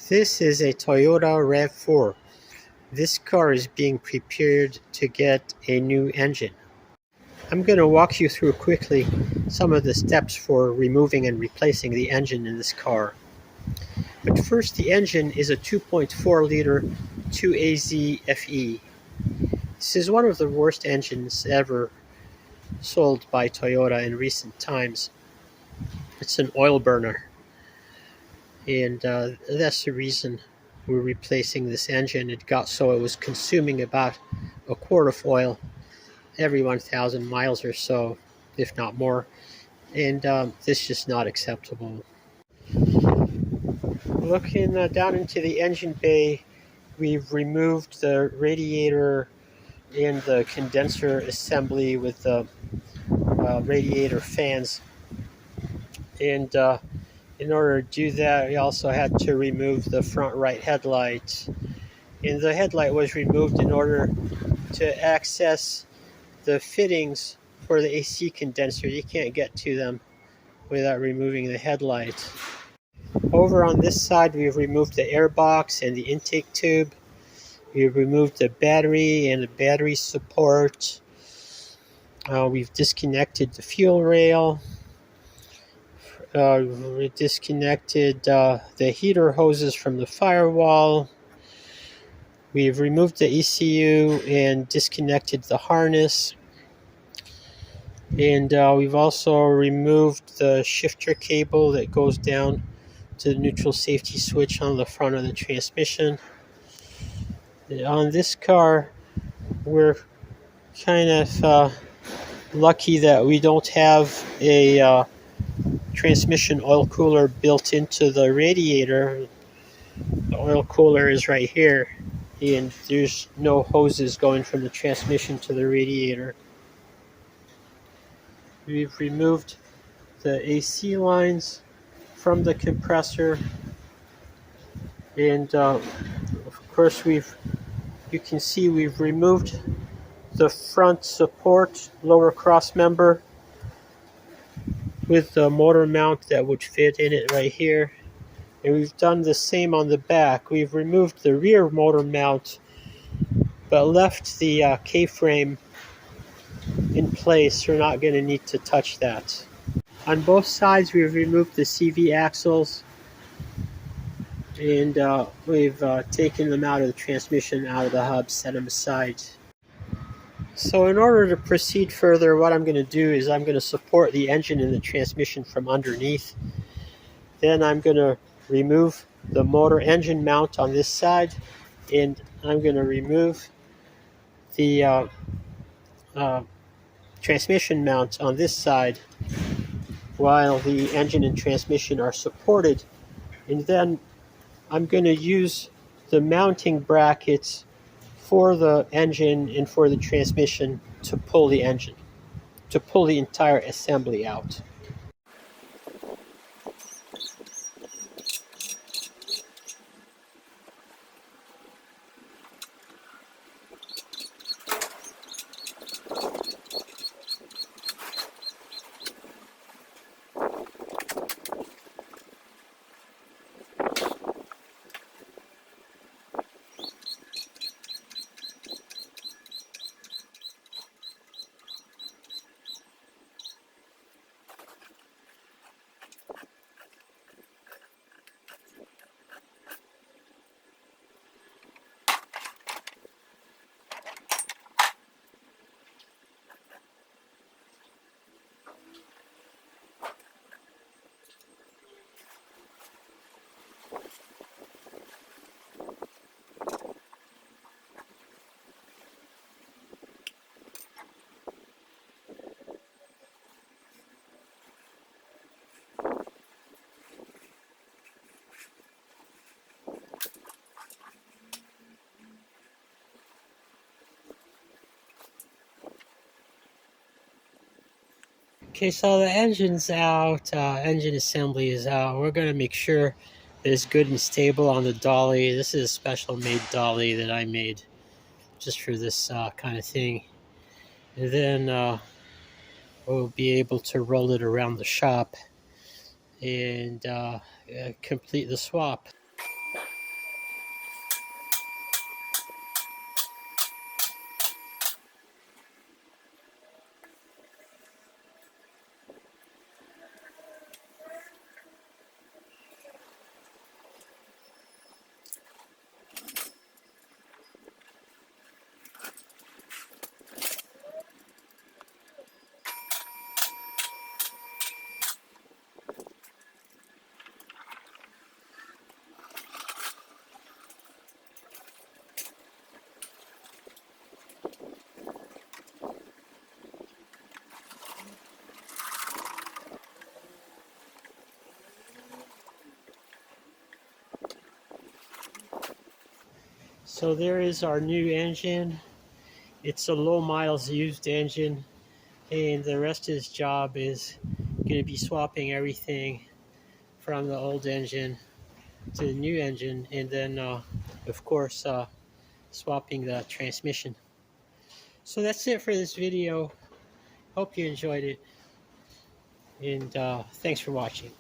This is a Toyota RAV4. This car is being prepared to get a new engine. I'm going to walk you through quickly some of the steps for removing and replacing the engine in this car. But first, the engine is a 2.4-liter 2AZ-FE. This is one of the worst engines ever sold by Toyota in recent times. It's an oil burner. And that's the reason we're replacing this engine. It got so it was consuming about a quart of oil every 1,000 miles or so, if not more. And this is just not acceptable. Looking down into the engine bay, we've removed the radiator and the condenser assembly with the radiator fans. And in order to do that, we also had to remove the front right headlight. And the headlight was removed in order to access the fittings for the AC condenser. You can't get to them without removing the headlight. Over on this side, we've removed the air box and the intake tube. We've removed the battery and the battery support. We've disconnected the fuel rail. We disconnected the heater hoses from the firewall. We've removed the ECU and disconnected the harness. And we've also removed the shifter cable that goes down to the neutral safety switch on the front of the transmission. On this car, we're kind of lucky that we don't have a transmission oil cooler built into the radiator. The oil cooler is right here, and there's no hoses going from the transmission to the radiator. We've removed the AC lines from the compressor, and of course you can see we've removed the front support lower cross member with the motor mount that would fit in it right here. And we've done the same on the back. We've removed the rear motor mount but left the K-frame in place. We're not going to need to touch that. On both sides, we've removed the CV axles, and we've taken them out of the transmission, out of the hub, set them aside. So in order to proceed further, what I'm going to do is I'm going to support the engine and the transmission from underneath. Then I'm going to remove the motor engine mount on this side, and I'm going to remove the transmission mount on this side while the engine and transmission are supported. And then I'm going to use the mounting brackets for the engine and for the transmission to pull the engine, to pull the entire assembly out. Okay, so the engine's out, engine assembly is out. We're going to make sure that it's good and stable on the dolly. This is a special made dolly that I made just for this kind of thing. And then we'll be able to roll it around the shop and complete the swap. So there is our new engine. It's a low miles used engine, and the rest of his job is going to be swapping everything from the old engine to the new engine, and then of course swapping the transmission. So that's it for this video. Hope you enjoyed it, and thanks for watching.